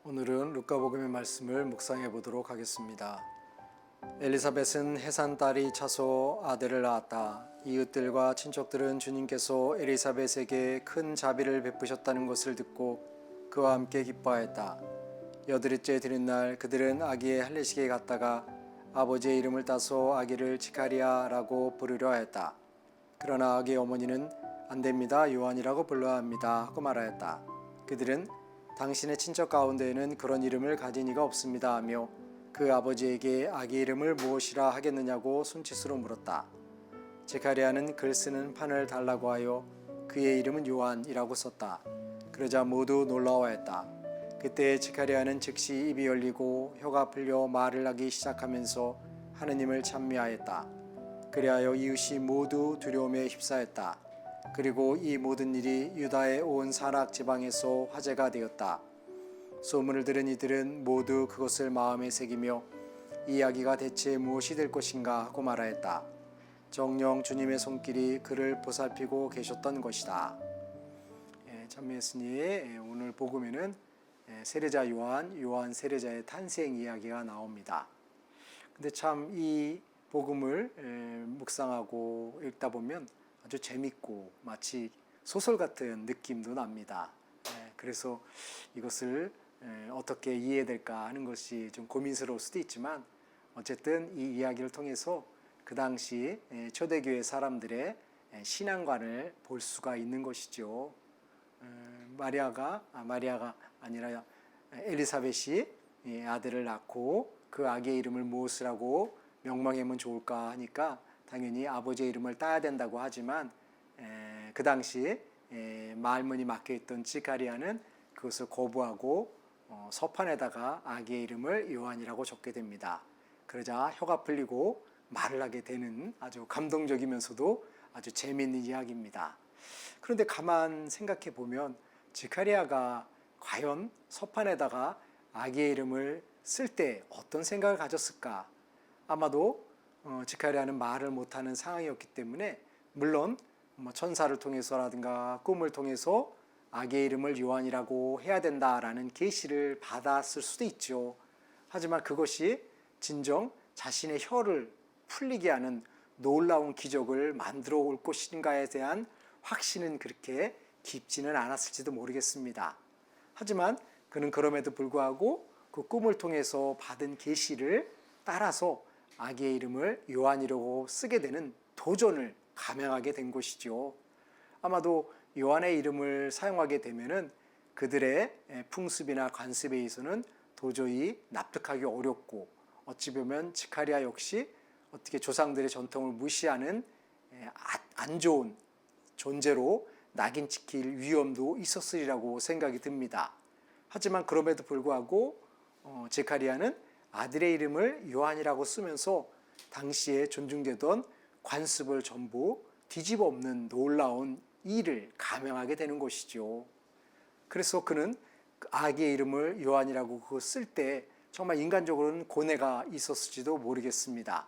오늘은 루카복음의 말씀을 묵상해 보도록 하겠습니다. 엘리사벳은 해산 딸이 차서 아들을 낳았다. 이웃들과 친척들은 주님께서 엘리사벳에게 큰 자비를 베푸셨다는 것을 듣고 그와 함께 기뻐하였다. 여드리째 되는 날 그들은 아기의 할례식에 갔다가 아버지의 이름을 따서 아기를 지카리아라고 부르려 하였다. 그러나 아기의 어머니는 안 됩니다. 요한이라고 불러야 합니다 하고 말하였다. 그들은 당신의 친척 가운데에는 그런 이름을 가진 이가 없습니다 하며 그 아버지에게 아기 이름을 무엇이라 하겠느냐고 손짓으로 물었다. 제카리아는 글 쓰는 판을 달라고 하여 그의 이름은 요한이라고 썼다. 그러자 모두 놀라워했다. 그때 제카리아는 즉시 입이 열리고 혀가 풀려 말을 하기 시작하면서 하느님을 찬미하였다. 그리하여 이웃이 모두 두려움에 휩싸였다. 그리고 이 모든 일이 유다의 온 사락 지방에서 화제가 되었다. 소문을 들은 이들은 모두 그것을 마음에 새기며 이 이야기가 대체 무엇이 될 것인가 하고 말하였다. 정녕 주님의 손길이 그를 보살피고 계셨던 것이다. 참미 예수님의 오늘 복음에는 세례자 요한 세례자의 탄생 이야기가 나옵니다. 근데 참 이 복음을 묵상하고 읽다 보면 아주 재밌고 마치 소설 같은 느낌도 납니다. 그래서 이것을 어떻게 이해해야 될까 하는 것이 좀 고민스러울 수도 있지만 어쨌든 이 이야기를 통해서 그 당시 초대교회 사람들의 신앙관을 볼 수가 있는 것이죠. 마리아가 아니라 엘리사벳이 아들을 낳고 그 아기의 이름을 무엇이라고 명명하면 좋을까 하니까 당연히 아버지의 이름을 따야 된다고 하지만 그 당시 말문이 막혀있던 지카리아는 그것을 거부하고 서판에다가 아기의 이름을 요한이라고 적게 됩니다. 그러자 혀가 풀리고 말을 하게 되는 아주 감동적이면서도 아주 재미있는 이야기입니다. 그런데 가만 생각해 보면 지카리아가 과연 서판에다가 아기의 이름을 쓸 때 어떤 생각을 가졌을까? 아마도 지카리아는 말을 못하는 상황이었기 때문에 물론 천사를 통해서라든가 꿈을 통해서 아기의 이름을 요한이라고 해야 된다라는 계시를 받았을 수도 있죠. 하지만 그것이 진정 자신의 혀를 풀리게 하는 놀라운 기적을 만들어 올 것인가에 대한 확신은 그렇게 깊지는 않았을지도 모르겠습니다. 하지만 그는 그럼에도 불구하고 그 꿈을 통해서 받은 계시를 따라서 아기의 이름을 요한이라고 쓰게 되는 도전을 감행하게 된 것이죠. 아마도 요한의 이름을 사용하게 되면은 그들의 풍습이나 관습에 의해서는 도저히 납득하기 어렵고 어찌 보면 지카리아 역시 어떻게 조상들의 전통을 무시하는 안 좋은 존재로 낙인 찍힐 위험도 있었으리라고 생각이 듭니다. 하지만 그럼에도 불구하고 제카리아는 아들의 이름을 요한이라고 쓰면서 당시에 존중되던 관습을 전부 뒤집어 엎는 놀라운 일을 감행하게 되는 것이죠. 그래서 그는 아기의 이름을 요한이라고 쓸 때 정말 인간적으로는 고뇌가 있었을지도 모르겠습니다.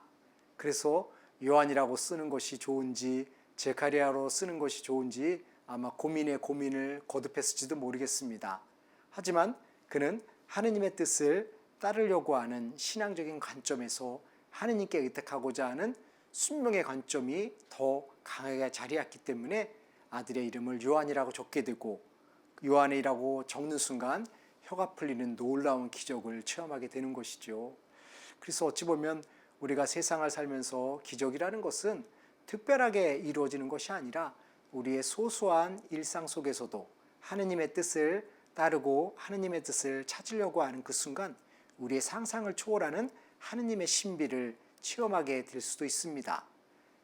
그래서 요한이라고 쓰는 것이 좋은지 제카리아로 쓰는 것이 좋은지 아마 고민에 고민을 거듭했을지도 모르겠습니다. 하지만 그는 하느님의 뜻을 따르려고 하는 신앙적인 관점에서 하느님께 의탁하고자 하는 순명의 관점이 더 강하게 자리했기 때문에 아들의 이름을 요한이라고 적게 되고 요한이라고 적는 순간 혀가 풀리는 놀라운 기적을 체험하게 되는 것이죠. 그래서 어찌 보면 우리가 세상을 살면서 기적이라는 것은 특별하게 이루어지는 것이 아니라 우리의 소소한 일상 속에서도 하느님의 뜻을 따르고 하느님의 뜻을 찾으려고 하는 그 순간 우리의 상상을 초월하는 하느님의 신비를 체험하게 될 수도 있습니다.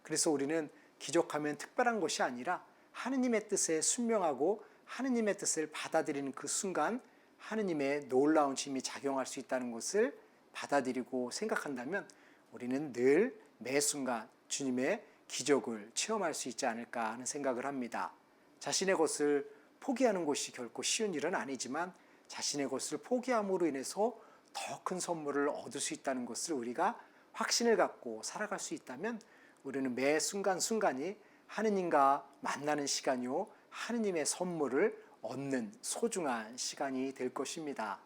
그래서 우리는 기적하면 특별한 것이 아니라 하느님의 뜻에 순명하고 하느님의 뜻을 받아들이는 그 순간 하느님의 놀라운 힘이 작용할 수 있다는 것을 받아들이고 생각한다면 우리는 늘 매 순간 주님의 기적을 체험할 수 있지 않을까 하는 생각을 합니다. 자신의 것을 포기하는 것이 결코 쉬운 일은 아니지만 자신의 것을 포기함으로 인해서 더 큰 선물을 얻을 수 있다는 것을 우리가 확신을 갖고 살아갈 수 있다면 우리는 매 순간순간이 하느님과 만나는 시간이요 하느님의 선물을 얻는 소중한 시간이 될 것입니다.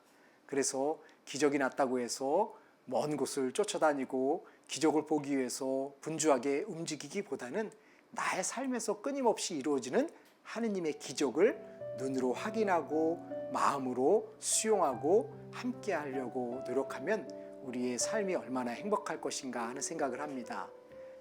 그래서 기적이 났다고 해서 먼 곳을 쫓아다니고 기적을 보기 위해서 분주하게 움직이기보다는 나의 삶에서 끊임없이 이루어지는 하느님의 기적을 눈으로 확인하고 마음으로 수용하고 함께 하려고 노력하면 우리의 삶이 얼마나 행복할 것인가 하는 생각을 합니다.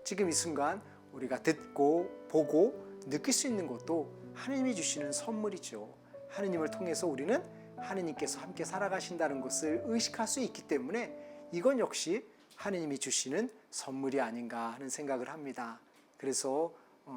지금 이 순간 우리가 듣고 보고 느낄 수 있는 것도 하느님이 주시는 선물이죠. 하느님을 통해서 우리는 하느님께서 함께 살아가신다는 것을 의식할 수 있기 때문에 이건 역시 하느님이 주시는 선물이 아닌가 하는 생각을 합니다. 그래서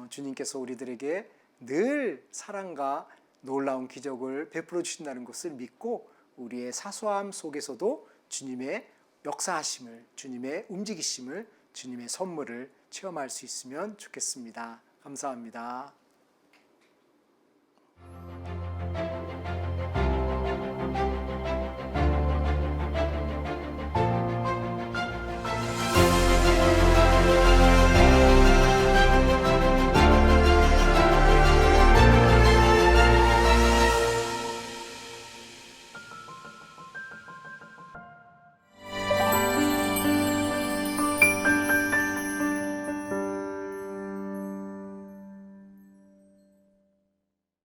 주님께서 우리들에게 늘 사랑과 놀라운 기적을 베풀어 주신다는 것을 믿고 우리의 사소함 속에서도 주님의 역사하심을, 주님의 움직이심을, 주님의 선물을 체험할 수 있으면 좋겠습니다. 감사합니다.